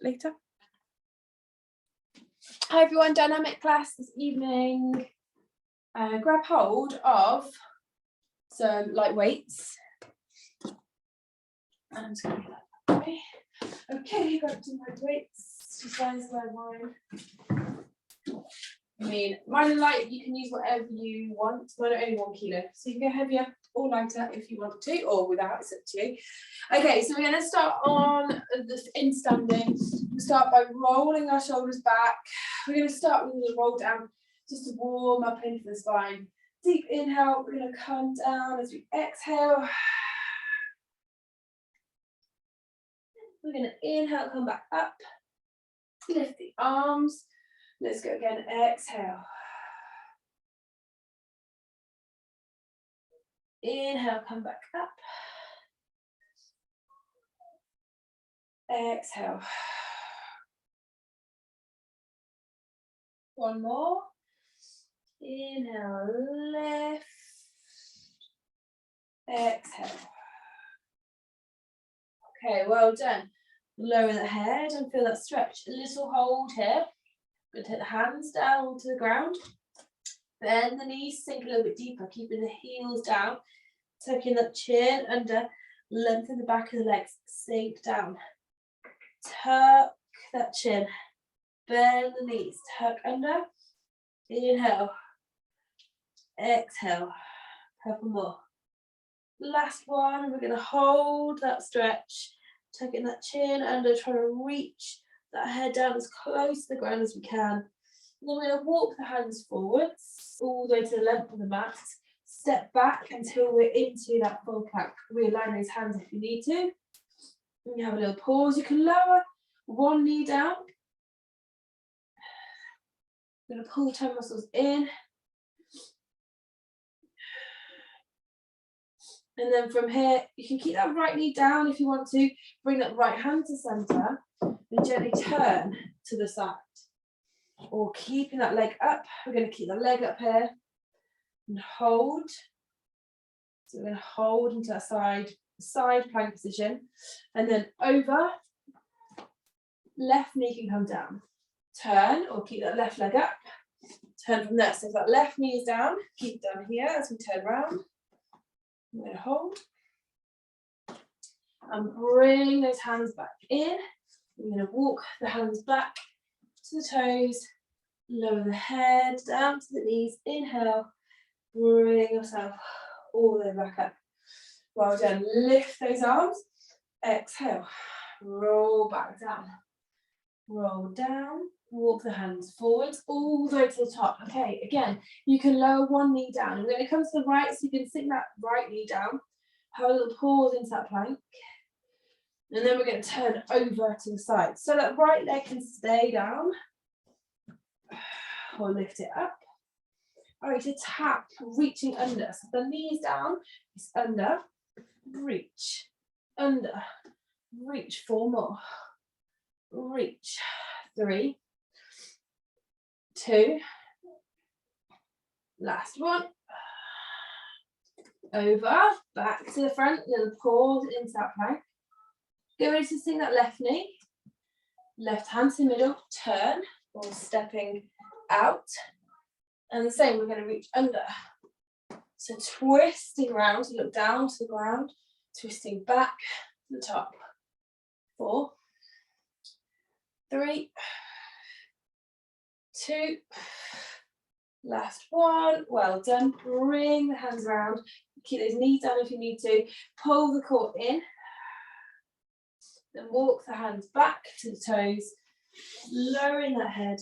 later. Hi everyone, dynamic class this evening. Grab hold of some light weights. I'm just going to do that way. Okay, grab some light weights. Just size my wine. I mean, mine are light, you can use whatever you want. Mine are only 1 kilo, so you can go heavier or lighter if you want to, or without, it's up to you. Okay, so we're going to start on the in standing. We'll start by rolling our shoulders back. We're going to start with a roll down just to warm up into the spine. Deep inhale, we're going to come down as we exhale. We're going to inhale, come back up. Lift the arms. Let's go again, exhale. Inhale, come back up. Exhale. One more. Inhale, lift. Exhale. Okay, well done. Lower the head and feel that stretch. A little hold here. We're going to take the hands down to the ground. Bend the knees, sink a little bit deeper, keeping the heels down. Tucking that chin under, lengthen the back of the legs, sink down. Tuck that chin, bend the knees, tuck under. Inhale, exhale, couple more. Last one, we're going to hold that stretch, tucking that chin under, trying to reach that head down as close to the ground as we can. And then we're going to walk the hands forwards, all the way to the length of the mat. Step back until we're into that full plank. Realign those hands if you need to. And you have a little pause. You can lower one knee down. We're going to pull the toe muscles in. And then from here, you can keep that right knee down if you want to. Bring that right hand to center. And gently turn to the side. Or keeping that leg up. We're going to keep the leg up here. And hold. So we're going to hold into that side plank position. And then over. Left knee can come down. Turn or keep that left leg up. Turn from there. So if that left knee is down, keep down here as we turn around. We're going to hold. And bring those hands back in. We're going to walk the hands back to the toes. Lower the head down to the knees. Inhale. Bring yourself all the way back up. Well done. Lift those arms. Exhale. Roll back down. Roll down. Walk the hands forwards all the way to the top. Okay, again, you can lower one knee down. And when it comes to the right, so you can sink that right knee down. Have a little pause into that plank. And then we're going to turn over to the side. So that right leg can stay down. Or lift it up. All right, to tap, reaching under. So the knees down, it's under, reach, under, reach, 4 more, reach, 3, 2, last one, over, back to the front, little pause into that plank. Get ready to sink that left knee, left hand to the middle, turn, or stepping out. And the same, we're going to reach under. So twisting around to look down to the ground, twisting back to the top. 4, 3, 2, last one. Well done. Bring the hands around. Keep those knees down if you need to. Pull the core in. Then walk the hands back to the toes, lowering that head.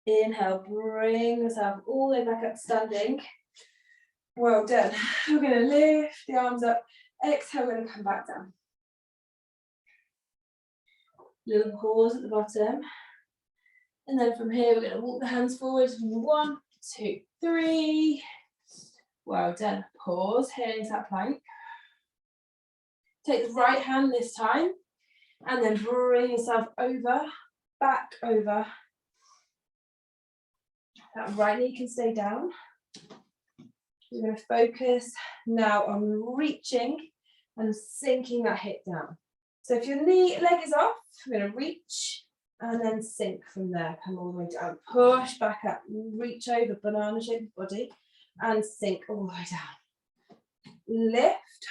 Inhale, bring yourself all the way back up standing. Well done. We're going to lift the arms up. Exhale, we're going to come back down. Little pause at the bottom. And then from here, we're going to walk the hands forward. 1, 2, 3. Well done. Pause here into that plank. Take the right hand this time. And then bring yourself over, back over. That right knee can stay down. We're going to focus now on reaching and sinking that hip down. So if your leg is off, we're going to reach and then sink from there. Come all the way down, push back up, reach over, banana shaped body, and sink all the way down. Lift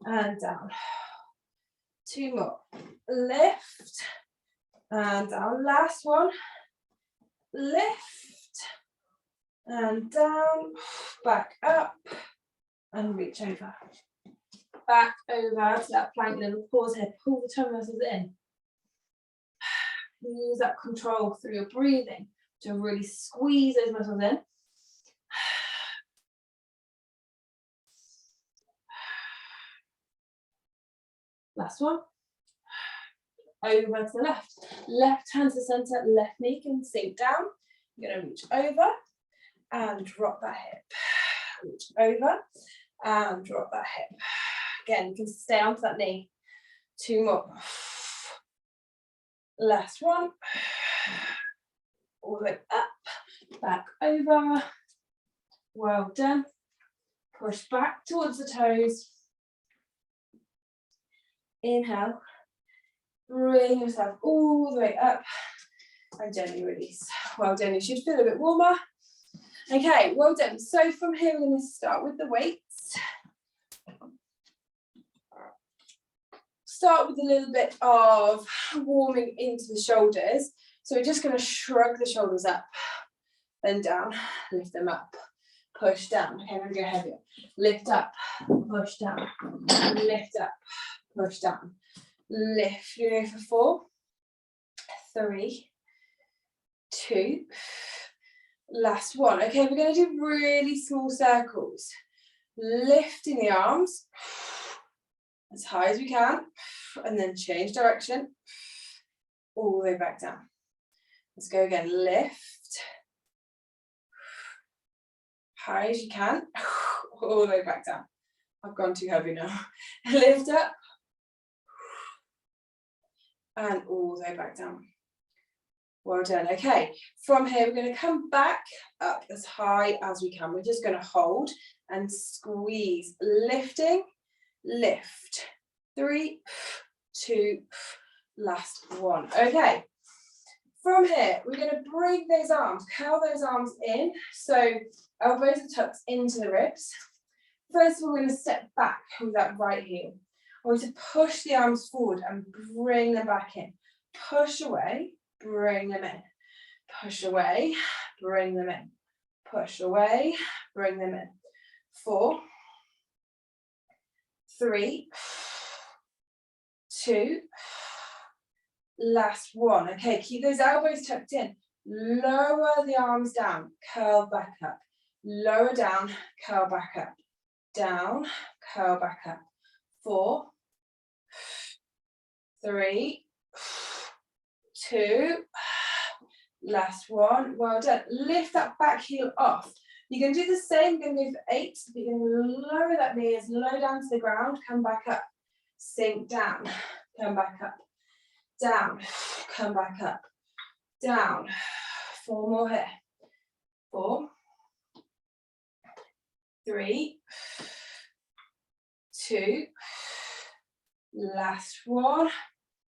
and down. 2 more. Lift and down. Last one. Lift and down. Back up and reach over. Back over to that plank. Little pause here. Pull the tongue muscles in. Use that control through your breathing to really squeeze those muscles in. Last one. Over to the left. Left hand to the center, left knee can sink down. You're going to reach over and drop that hip. Reach over and drop that hip. Again, you can stay onto that knee. 2 more. Last one. All the way up, back over. Well done. Push back towards the toes. Inhale. Bring yourself all the way up and gently release. Well done. You should feel a bit warmer. Okay, well done. So from here, we're going to start with the weights. Start with a little bit of warming into the shoulders. So we're just going to shrug the shoulders up, then down, lift them up, push down. Okay, we're going to go heavier. Lift up, push down, lift up, push down. Lift, you go for 4, 3, 2, last one. Okay, we're going to do really small circles. Lifting the arms as high as we can, and then change direction, all the way back down. Let's go again, lift, high as you can, all the way back down. I've gone too heavy now. Lift up, and all the way back down. Well done. Okay, from here we're going to come back up as high as we can. We're just going to hold and squeeze, lifting, lift. 3, 2, last one. Okay, from here we're going to bring those arms, curl those arms in, so elbows are tucked into the ribs. First of all, we're going to step back with that right heel. I want to push the arms forward and bring them back in. Push away, bring them in. Push away, bring them in. Push away, bring them in. 4, 3, 2, last one. Okay, keep those elbows tucked in. Lower the arms down, curl back up. Lower down, curl back up. Down, curl back up. 4, 3, 2, last one. Well done. Lift that back heel off. You're going to do the same. You're going to go for 8. You're going to lower that knee as low down to the ground. Come back up. Sink down. Come back up. Down. Come back up. Down. 4 more here. 4, 3, 2, last one.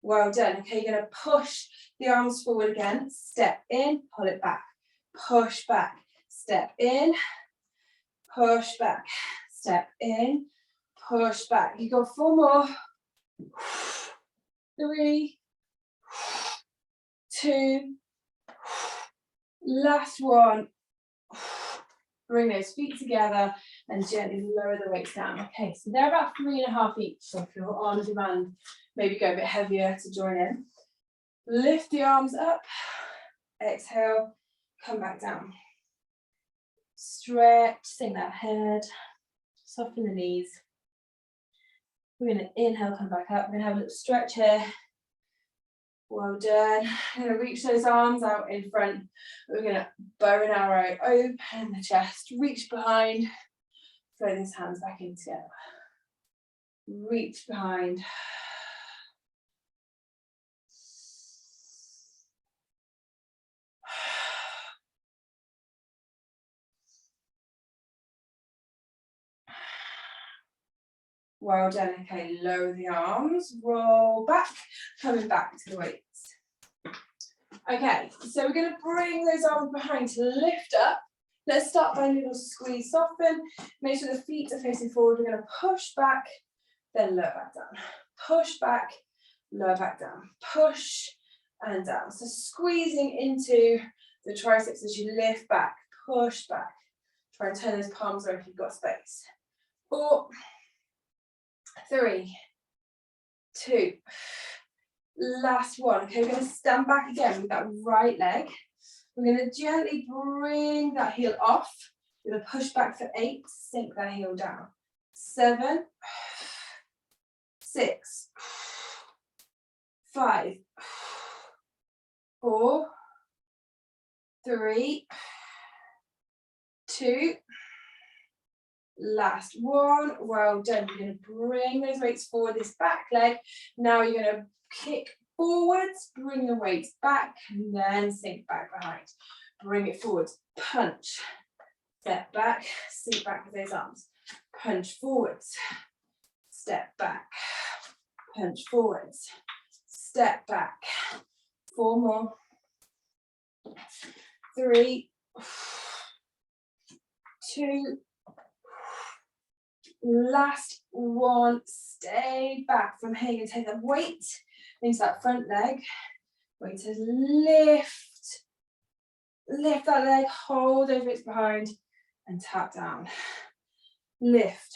Well done. Okay, you're going to push the arms forward again. Step in, pull it back. Push back. Step in, push back. Step in, push back. You got 4 more. 3, 2, last one. Bring those feet together and gently lower the weights down. Okay, so they're about 3.5 each. So if you're on demand, maybe go a bit heavier to join in. Lift the arms up. Exhale, come back down. Stretch, sink that head. Soften the knees. We're going to inhale, come back up. We're going to have a little stretch here. Well done. We're going to reach those arms out in front. We're going to bow and arrow, open the chest, reach behind, throw those hands back in together. Reach behind. Well done. Okay, lower the arms, roll back, coming back to the weights. Okay, so we're going to bring those arms behind to lift up. Let's start by a little squeeze, soften. Make sure the feet are facing forward. We're going to push back, then lower back down. Push back, lower back down. Push and down. So squeezing into the triceps as you lift back, push back. Try and turn those palms over if you've got space. 4, 3, 2, last one. Okay, we're going to stand back again with that right leg. We're going to gently bring that heel off. We're going to push back for 8, sink that heel down. 7, 6, 5, 4, 3, 2, last one. Well done. You're going to bring those weights forward, this back leg. Now you're going to kick forwards, bring the weights back, and then sink back behind. Bring it forwards, punch, step back, sink back with those arms. Punch forwards, step back, punch forwards, step back. 4 more. 3, 2, last one. Stay back. From here, you're going to take that weight into that front leg. Weight to lift that leg, hold over its behind, and tap down. Lift,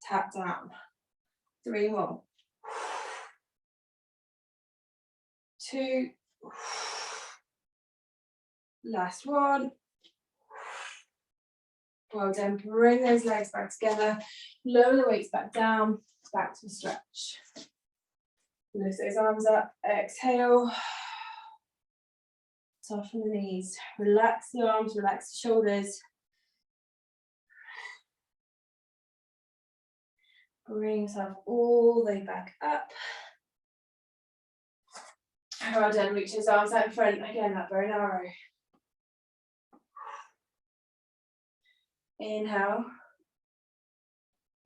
tap down. 3 more. 2, last one. Well done. Bring those legs back together. Lower the weights back down. Back to a stretch. Lift those arms up. Exhale. Soften the knees. Relax the arms. Relax the shoulders. Bring yourself all the way back up. Well done. Reach those arms out in front. Again, that very narrow. Inhale.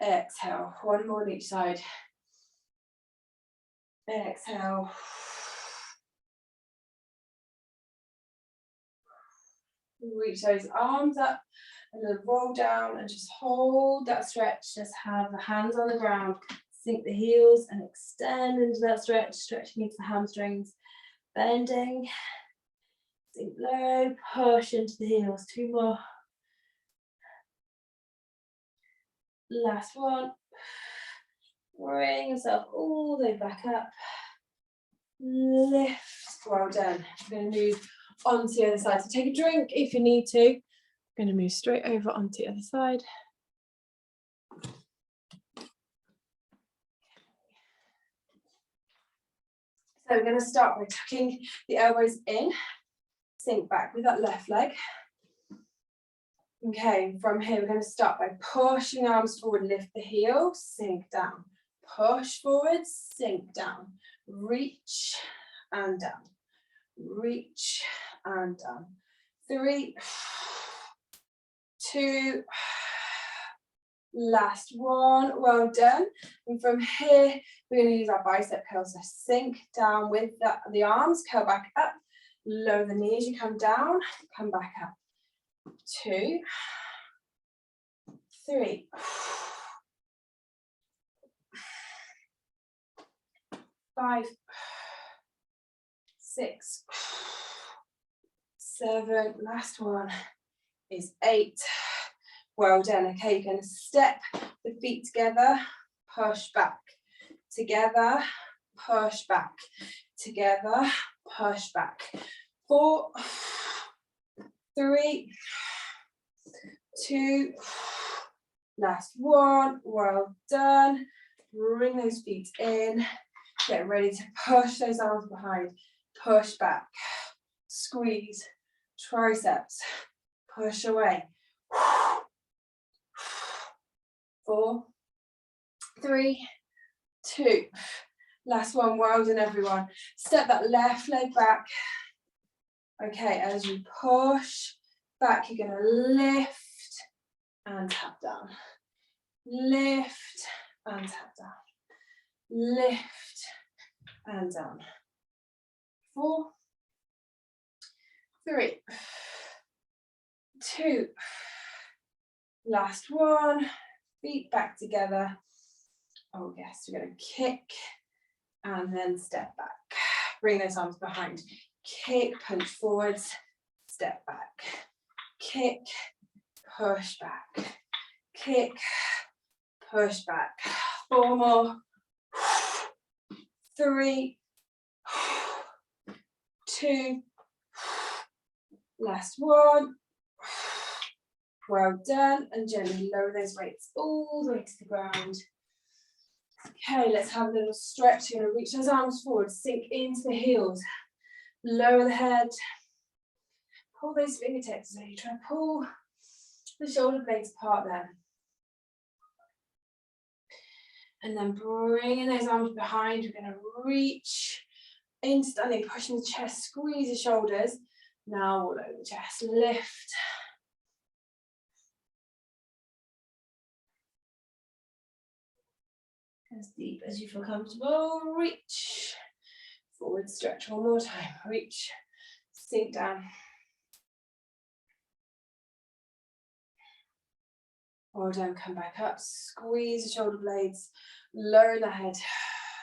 Exhale. 1 more on each side. Exhale. Reach those arms up and then roll down and just hold that stretch. Just have the hands on the ground. Sink the heels and extend into that stretch, stretching into the hamstrings. Bending. Sink low, push into the heels. 2 more. Last one. Bring yourself all the way back up. Lift. Well done. We're going to move on to the other side. So take a drink if you need to. I'm going to move straight over onto the other side. So we're going to start by tucking the elbows in. Sink back with that left leg. Okay, from here we're going to start by pushing arms forward, lift the heel, sink down. Push forward, sink down. Reach and down. Reach and down. 3, 2, last one. Well done. And from here we're going to use our bicep curls. So sink down with the arms, curl back up, lower the knees, you come down, come back up. 2, 3, 5, 6, 7, last one is 8. Well done. Okay, you're going to step the feet together, push back, together, push back, together, push back. 4, 3, 2, last one. Well done. Bring those feet in. Get ready to push those arms behind. Push back. Squeeze. Triceps. Push away. 4, 3, 2. Last one. Well done, everyone. Step that left leg back. Okay, as you push back, you're going to lift and tap down. lift and tap down, lift and down. 4, 3, 2, last one, feet back together. Oh yes, we're going to kick and then step back. Bring those arms behind. Kick, punch forwards, step back. Kick, push back. Kick, push back. 4 more. 3, 2, last one. Well done, and gently lower those weights all the way to the ground. Okay, let's have a little stretch. You're going to reach those arms forward, sink into the heels, lower the head, pull those fingertips. So you try to pull the shoulder blades apart there. And then bringing those arms behind, we're going to reach into standing, pushing the chest, squeeze the shoulders. Now all over the chest, lift. As deep as you feel comfortable, reach. Forward stretch one more time, reach, sink down. Well done, come back up, squeeze the shoulder blades, lower the head,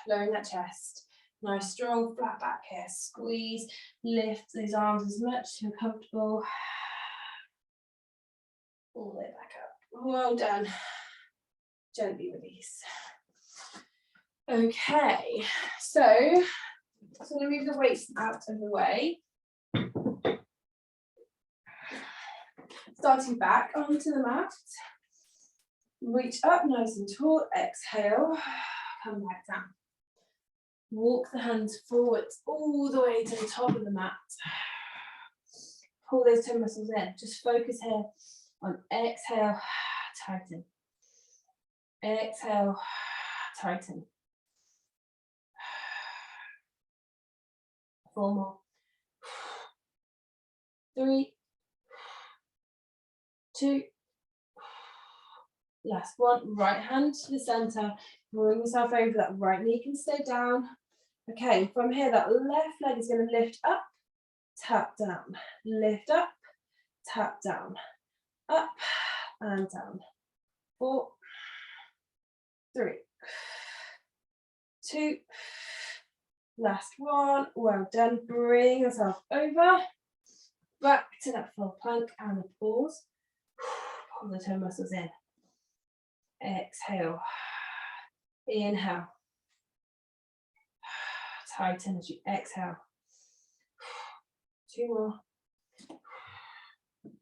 lowering that chest. Nice strong flat back here, squeeze, lift these arms as much as you're comfortable. All the way back up, well done. Gently release. Okay, so I'm going to move the weights out of the way. Starting back onto the mat. Reach up nice and tall, exhale, come back down. Walk the hands forwards all the way to the top of the mat. Pull those toe muscles in. Just focus here on exhale, tighten. Exhale, tighten. 4 more. 3, 2, last one. Right hand to the center. Bring yourself over. That right knee can stay down. Okay, from here, that left leg is going to lift up, tap down. Lift up, tap down. Up and down. 4, 3, 2, last one. Well done. Bring yourself over. Back to that full plank and a pause. Pull the toe muscles in. Exhale. Inhale. Tighten as you exhale. 2 more.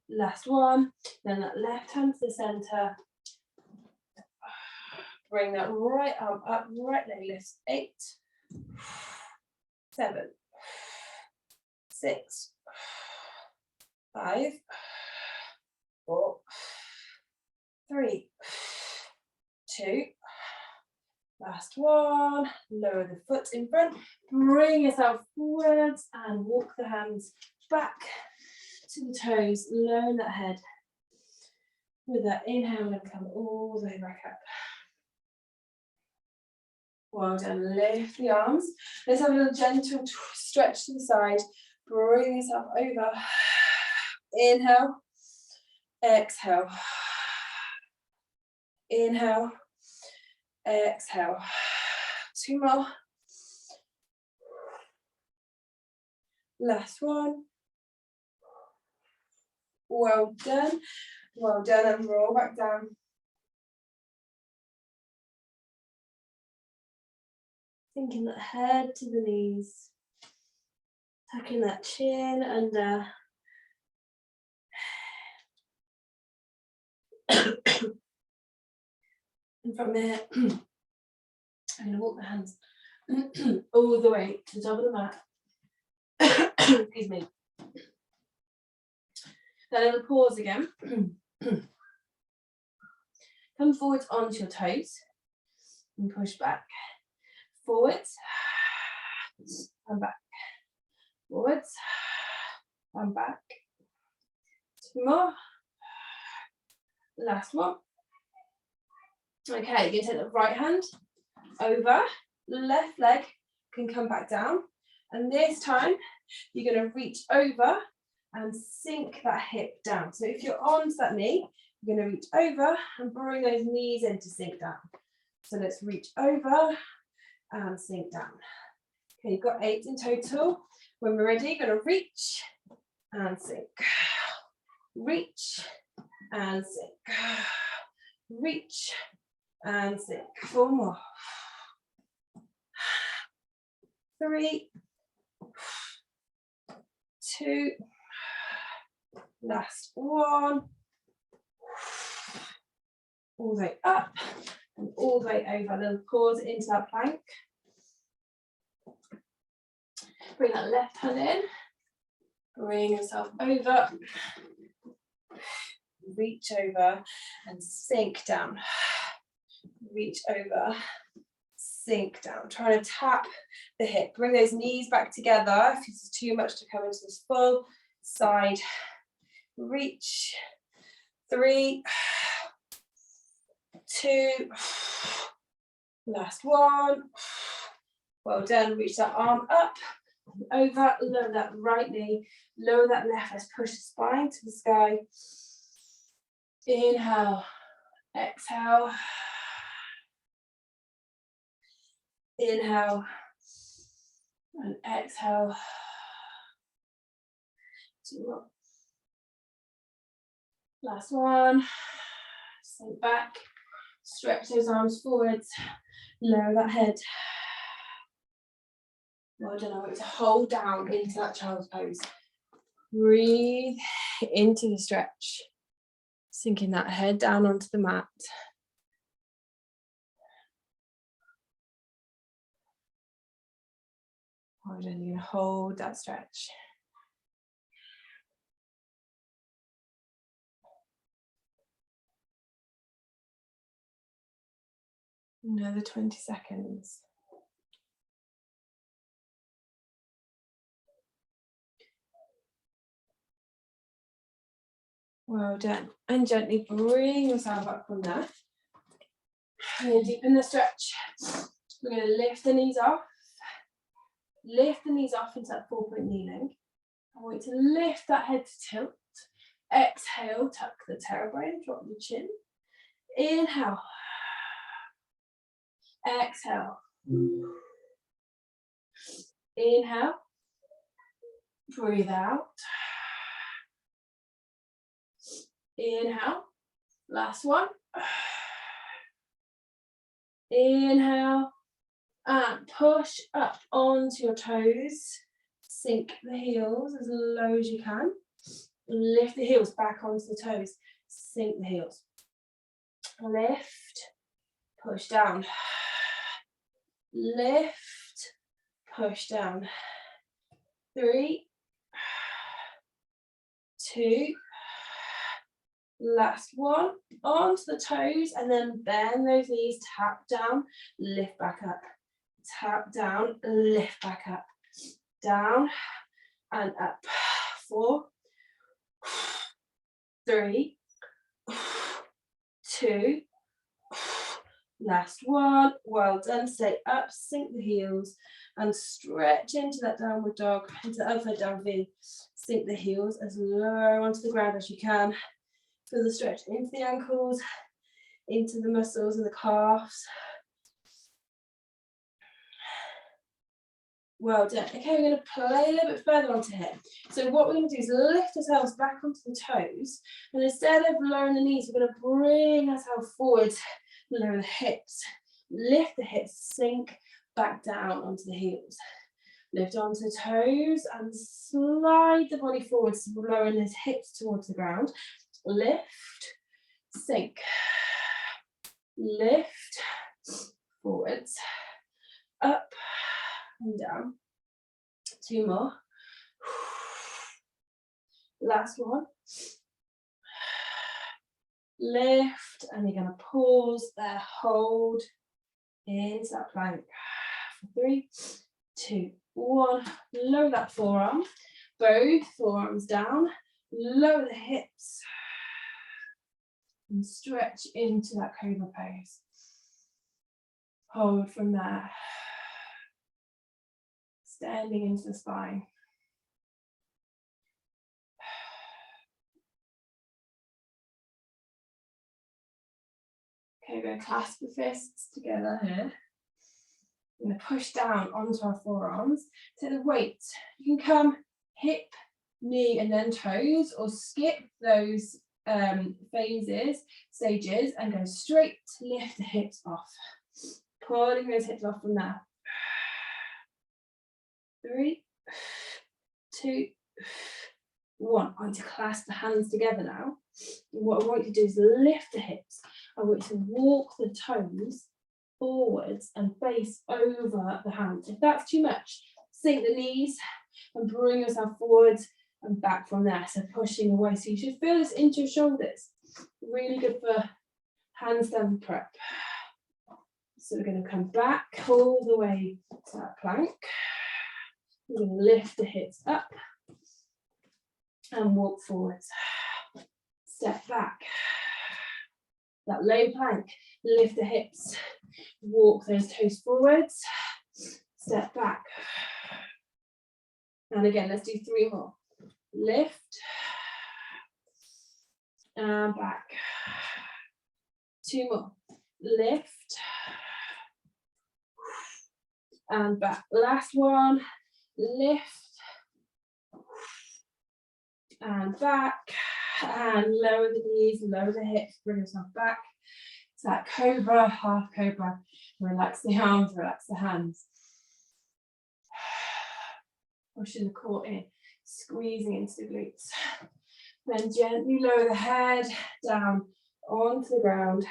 Last one. Then that left hand to the center. Bring that right arm up, right leg lifts. 8, 7, 6, 5, 4, 3, 2, last one. Lower the foot in front, bring yourself forwards and walk the hands back to the toes, lower that head. With that inhale, we're going to come all the way back up. Well done, lift the arms. Let's have a little gentle stretch to the side. Bring yourself over. Inhale, exhale. Inhale, exhale. 2 more. Last one. Well done. Well done, and roll back down. Sinking that head to the knees. Tucking that chin under. And from there, I'm going to walk the hands all the way to the top of the mat. Excuse me. That little pause again. Come forwards onto your toes and push back. Forwards and back. Forwards and back. 2 more. Last one. Okay, you're going to take the right hand over, left leg can come back down, and this time you're going to reach over and sink that hip down. So if you're onto that knee, you're going to reach over and bring those knees in to sink down. So let's reach over and sink down. Okay, you've got 8 in total. When we're ready, you're going to reach and sink. Reach and sink. Reach and sink. 4 more. 3, 2, last 1. All the way up and all the way over. Then pause into that plank. Bring that left hand in. Bring yourself over. Reach over and sink down. Reach over, sink down. Try to tap the hip. Bring those knees back together. If it's too much to come into this full side. Reach. 3, 2, last 1. Well done. Reach that arm up, over, lower that right knee, lower that left. Let's push the spine to the sky. Inhale, exhale. Inhale and exhale. 2 more. Last one. Sink back. Stretch those arms forwards. Lower that head. Well done. I want you to hold down into that child's pose. Breathe into the stretch. Sinking that head down onto the mat. Well done. You hold that stretch. Another 20 seconds. Well done. And gently bring yourself up from there. We're going to deepen the stretch. We're going to lift the knees off. Lift the knees off into that 4-point kneeling. I want you to lift that head to tilt. Exhale, tuck the tailbone, drop the chin. Inhale. Exhale. Inhale. Breathe out. Inhale. Last one. Inhale. And push up onto your toes. Sink the heels as low as you can. Lift the heels back onto the toes. Sink the heels. Lift. Push down. Lift. Push down. 3, 2, last one. Onto the toes and then bend those knees. Tap down. Lift back up. Tap down. Lift back up. Down and up. 4, 3, 2, last one. Well done. Stay up, sink the heels and stretch into that downward dog, into the upside down V. Sink the heels as low onto the ground as you can. Feel the stretch into the ankles, into the muscles and the calves. Well done. Okay, we're going to play a little bit further onto here. So what we're going to do is lift ourselves back onto the toes, and instead of lowering the knees, we're going to bring ourselves forward, lower the hips, lift the hips, sink back down onto the heels. Lift onto the toes and slide the body forwards, lowering those hips towards the ground. Lift, sink, lift, forwards, up, and down. 2 more. Last one. Lift, and you're going to pause there, hold into that plank. 3, 2, 1. Lower that forearm, both forearms down, lower the hips, and stretch into that cobra pose. Hold from there. Standing into the spine. Okay, we're going to clasp the fists together here. We're going to push down onto our forearms. Take the weight. You can come hip, knee, and then toes, or skip those stages, and go straight to lift the hips off. Pulling those hips off from there. 3, 2, 1. I want to clasp the hands together now. And what I want you to do is lift the hips. I want you to walk the toes forwards and face over the hands. If that's too much, sink the knees and bring yourself forwards and back from there. So pushing away. So you should feel this into your shoulders. Really good for handstand prep. So we're going to come back all the way to that plank. We're going to lift the hips up and walk forwards. Step back. That low plank, lift the hips, walk those toes forwards, step back. And again, let's do 3 more. Lift, and back. 2 more. Lift, and back. Last one. Lift, and back. And lower the knees, lower the hips, bring yourself back. It's that cobra, half cobra. Relax the arms, relax the hands. Pushing the core in, squeezing into the glutes. Then gently lower the head down onto the ground.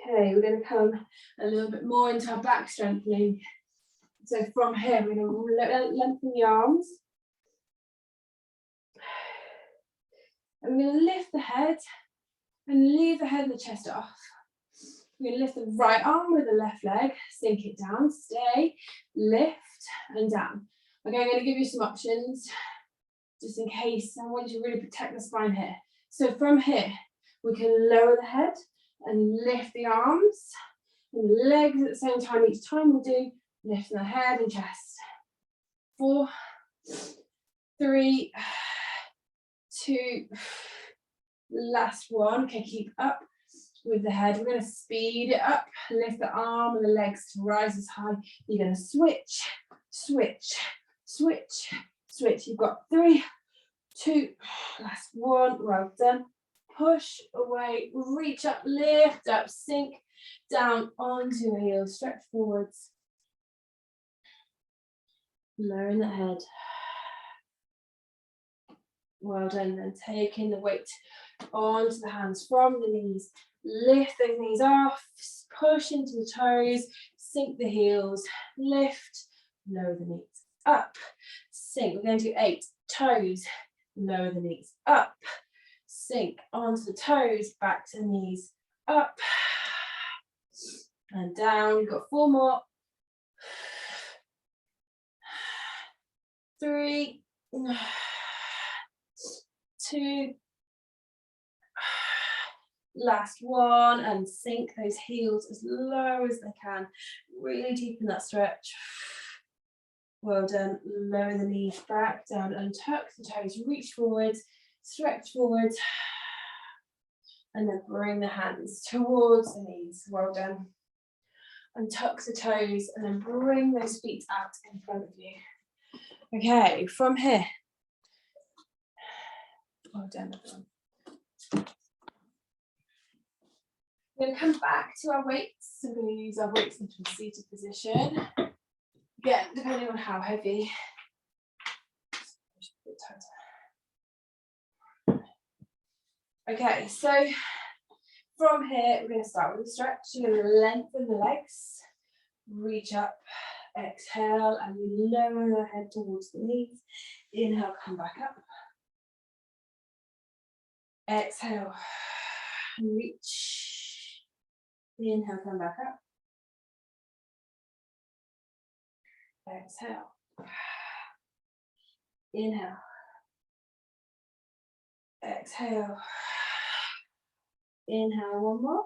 Okay, we're going to come a little bit more into our back strengthening. So from here, we're going to lengthen the arms. And we're going to lift the head and leave the head and the chest off. We're going to lift the right arm with the left leg, sink it down, stay, lift and down. Okay, I'm going to give you some options just in case. I want you to really protect the spine here. So from here, we can lower the head and lift the arms and legs at the same time. Each time we'll do lifting the head and chest. 4, 3, 2, last one. Okay, keep up with the head. We're going to speed it up. Lift the arm and the legs to rise as high. You're going to switch, switch, switch, switch. You've got 3, 2, last one. Well done. Push away, reach up, lift up, sink down onto your heels, stretch forwards. Lowering the head. Well done. Then taking the weight onto the hands from the knees. Lift those knees off, push into the toes, sink the heels, lift, lower the knees, up, sink. We're going to do 8 toes, lower the knees, up, sink onto the toes, back to the knees, up, and down. We've got 4 more. 3, 2, last one, and sink those heels as low as they can. Really deepen that stretch. Well done. Lower the knees back down and tuck the toes. Reach forwards, stretch forwards, and then bring the hands towards the knees. Well done. And tuck the toes, and then bring those feet out in front of you. Okay, from here. Well done, everyone. We're going to come back to our weights. So we're going to use our weights into a seated position. Again, depending on how heavy. Okay, so from here, we're going to start with a stretch. You're going to lengthen the legs, reach up, exhale, and you lower the head towards the knees. Inhale, come back up. Exhale, reach. Inhale, come back up. Exhale. Inhale. Exhale. Inhale, one more.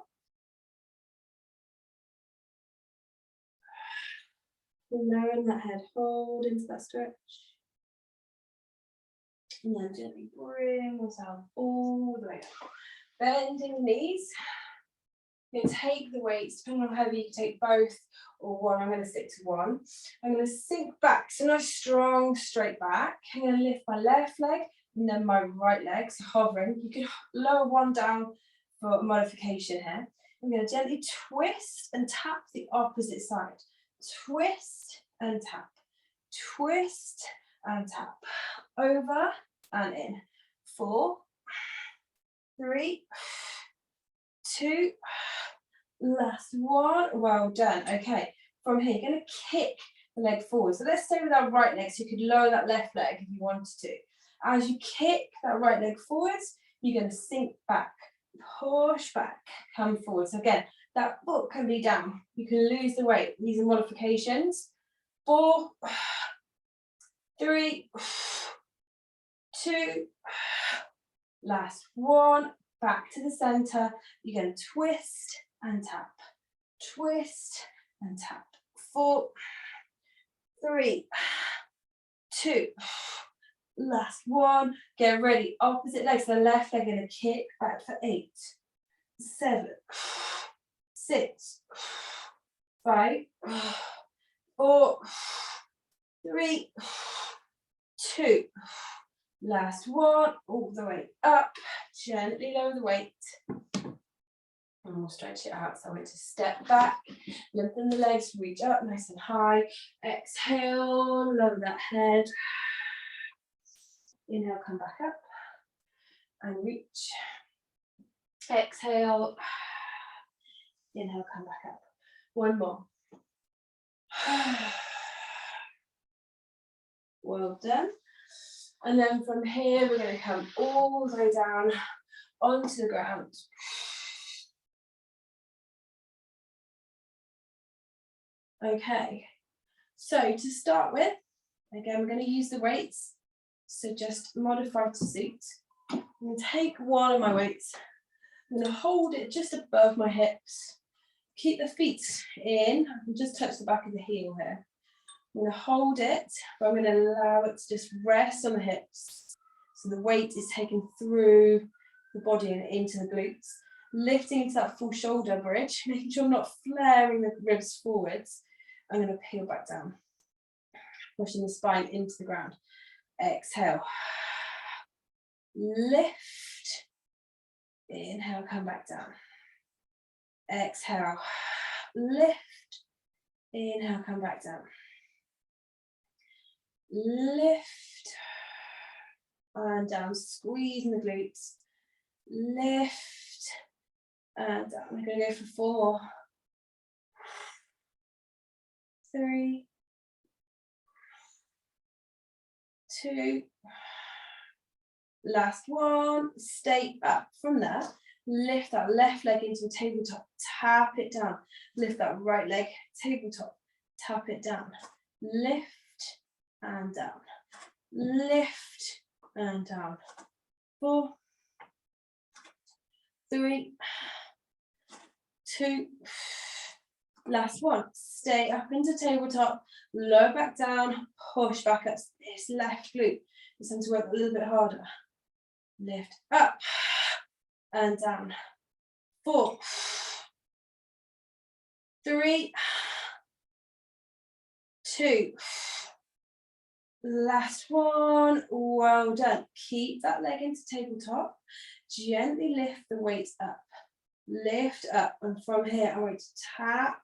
Lowering that head, hold into that stretch. And then gently bring yourself all the way up. Bending the knees. You can take the weights, depending on how heavy you can take both or one. I'm going to stick to one. I'm going to sink back, so nice strong straight back. I'm going to lift my left leg and then my right leg, so hovering. You can lower one down for modification here. I'm going to gently twist and tap the opposite side. Twist and tap. Twist and tap. Over and in. 4, 3, 2, last one. Well done. Okay, from here, you're going to kick the leg forward. So let's stay with our right leg, so you could lower that left leg if you wanted to. As you kick that right leg forwards, you're going to sink back, push back, come forward. So again, that foot can be down. You can lose the weight. These are modifications. 4, 3, 2, last one. Back to the center. You're going to twist and tap. Twist and tap. 4, 3, 2, last one. Get ready. Opposite leg. So the left leg going to kick back for 8, 7, 6, 5, 4, 3, 2. Last one. All the way up. Gently lower the weight. And we'll stretch it out. So I want to step back, lengthen the legs, reach up nice and high. Exhale, lower that head. Inhale, come back up and reach. Exhale. Inhale, come back up. One more. Well done. And then from here, we're going to come all the way down onto the ground. Okay, so to start with, again, we're going to use the weights. So just modify to suit. I'm going to take one of my weights. I'm going to hold it just above my hips. Keep the feet in. I can just touch the back of the heel here. I'm going to hold it, but I'm going to allow it to just rest on the hips. So the weight is taken through the body and into the glutes. Lifting into that full shoulder bridge, making sure I'm not flaring the ribs forwards. I'm going to peel back down, pushing the spine into the ground. Exhale. Lift. Inhale, come back down. Exhale. Lift. Inhale, come back down. Lift. And down, squeezing the glutes. Lift. And down. We're going to go for 4, 3, 2, last one. Stay up from there. Lift that left leg into a tabletop, tap it down. Lift that right leg, tabletop, tap it down. Lift and down. Lift and down. 4, 3, 2, last one. Stay up into tabletop, lower back down, push back up this left glute. It's time to work a little bit harder. Lift up and down. 4, 3, 2, last one. Well done. Keep that leg into tabletop. Gently lift the weights up. Lift up, and from here I'm going to tap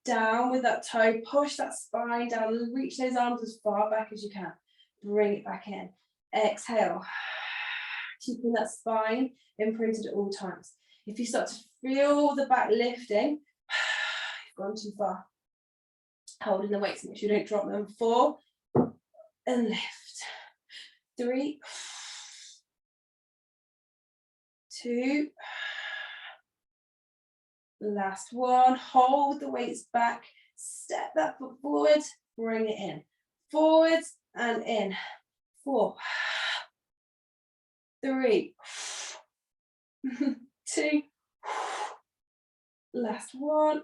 down with that toe, push that spine down, reach those arms as far back as you can. Bring it back in. Exhale. Keeping that spine imprinted at all times. If you start to feel the back lifting, you've gone too far. Holding the weights, make sure you don't drop them. 4, and lift. 3, 2, last one. Hold the weights back, step that foot forward, bring it in. Forwards and in. 4, 3, 2, Last one.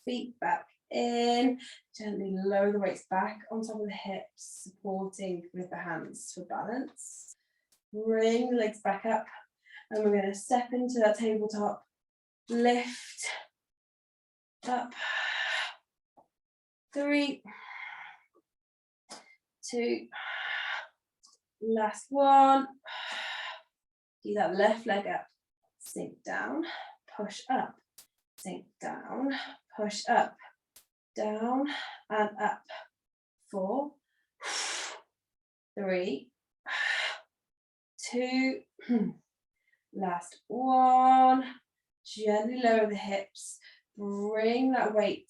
Feet back in. Gently lower the weights back on top of the hips, supporting with the hands for balance. Bring the legs back up, and we're going to step into that tabletop. Lift up. 3, 2, last one. Do that left leg up, sink down, push up, sink down, push up, down and up. 4, 3, 2, last one. Gently lower the hips, bring that weight,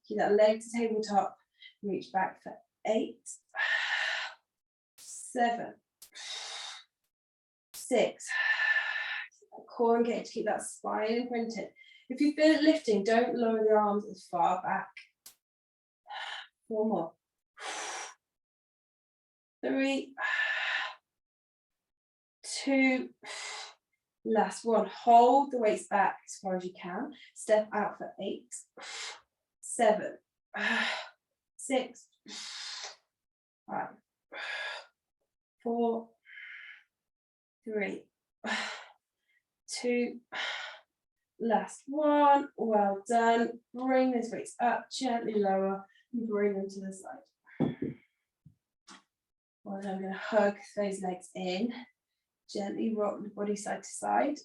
keep that leg to tabletop, reach back for 8, 7, 6, core engaged, keep that spine imprinted. If you feel it lifting, don't lower the arms as far back. 4 more. 3, 2, last one. Hold the weights back as far as you can. Step out for 8, 7, 6, 5, 4, 3, 2, last one. Well done. Bring those weights up, gently lower, and bring them to the side. Well done. I'm going to hug those legs in. Gently rock the body side to side.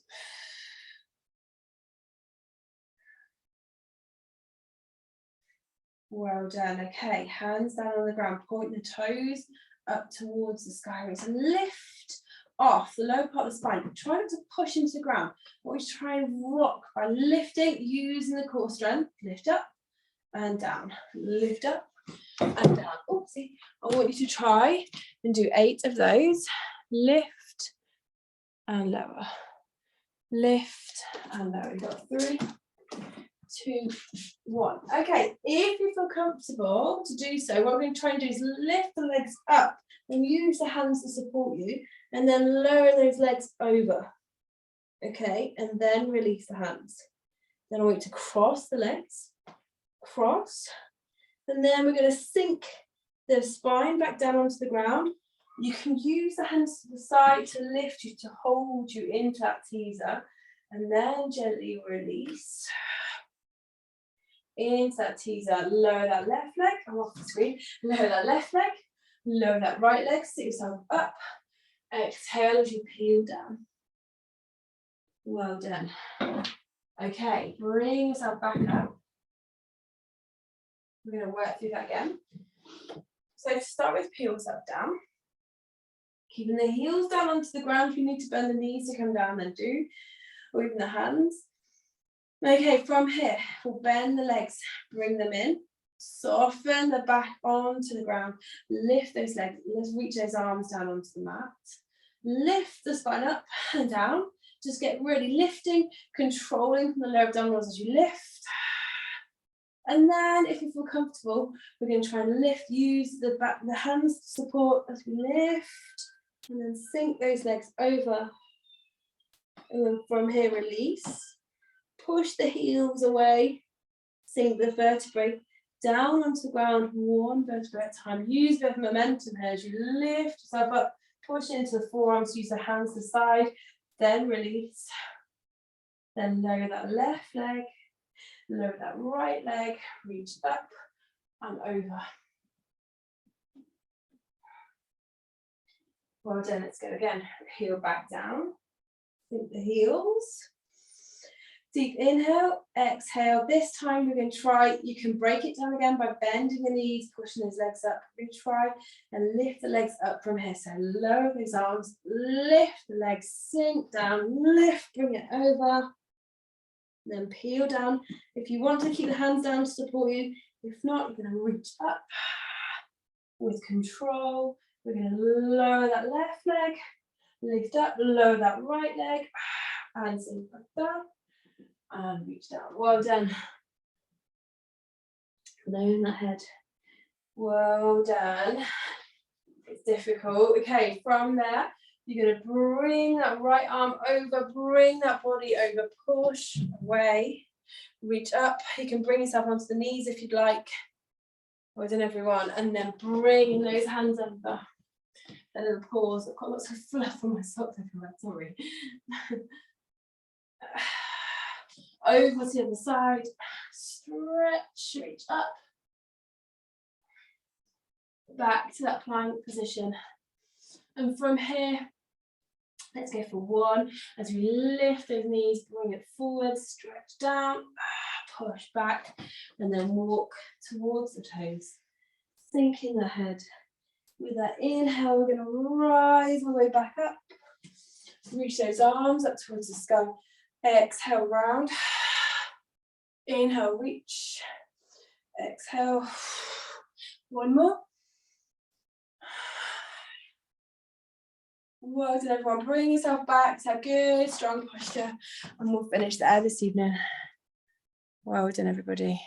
Well done. Okay, hands down on the ground. Point the toes up towards the sky. So lift off the lower part of the spine. Try not to push into the ground. What we try and rock by lifting, using the core strength. Lift up and down. Lift up and down. Oopsie. I want you to try and do 8 of those. Lift and lower. Lift and lower. We've got 3, 2, 1. Okay, if you feel comfortable to do so, what we're going to try and do is lift the legs up and use the hands to support you, and then lower those legs over. Okay, and then release the hands. Then I want you to cross the legs, cross, and then we're going to sink the spine back down onto the ground. You can use the hands to the side to lift you, to hold you into that teaser, and then gently release. Into that teaser, lower that left leg, I'm off the screen, lower that left leg, lower that right leg, sit yourself up, exhale as you peel down. Well done. Okay, bring yourself back up. We're going to work through that again. So to start with, peel yourself down. Keeping the heels down onto the ground. If you need to bend the knees to come down, then do, or even the hands. Okay, from here, we'll bend the legs, bring them in, soften the back onto the ground, lift those legs, let's reach those arms down onto the mat, lift the spine up and down, just get really lifting, controlling from the lower abdominals as you lift. And then if you feel comfortable, we're going to try and lift, use the hands to support as we lift, and then sink those legs over, and then from here release. Push the heels away, sink the vertebrae down onto the ground, one vertebrae at a time. Use a bit of momentum here as you lift yourself up, push into the forearms, use the hands to the side, then release. Then lower that left leg, lower that right leg, reach up and over. Well done, let's go again. Heel back down, sink the heels. Deep inhale, exhale. This time we're going to try, you can break it down again by bending the knees, pushing those legs up. Retry and lift the legs up from here. So lower those arms, lift the legs, sink down, lift, bring it over. Then peel down. If you want to keep the hands down to support you, if not, you're going to reach up with control. We're going to lower that left leg, lift up, lower that right leg, and sink back down. And reach down. Well done. Lowering that head. Well done. It's difficult. Okay, from there, You're going to bring that right arm over, bring that body over, push away, reach up. You can bring yourself onto the knees if you'd like. Well done, everyone. And then bring those hands over. A little pause. I've got lots of fluff on my socks everywhere, sorry. Over to the other side. Stretch, reach up. Back to that plank position. And from here, let's go for one. As we lift those knees, bring it forward, stretch down, push back, and then walk towards the toes. Sinking the head. With that inhale, we're going to rise all the way back up. Reach those arms up towards the sky. Exhale, round. Inhale, reach. Exhale. One more. Well done, everyone. Bring yourself back to a good, strong posture. And we'll finish there this evening. Well done, everybody.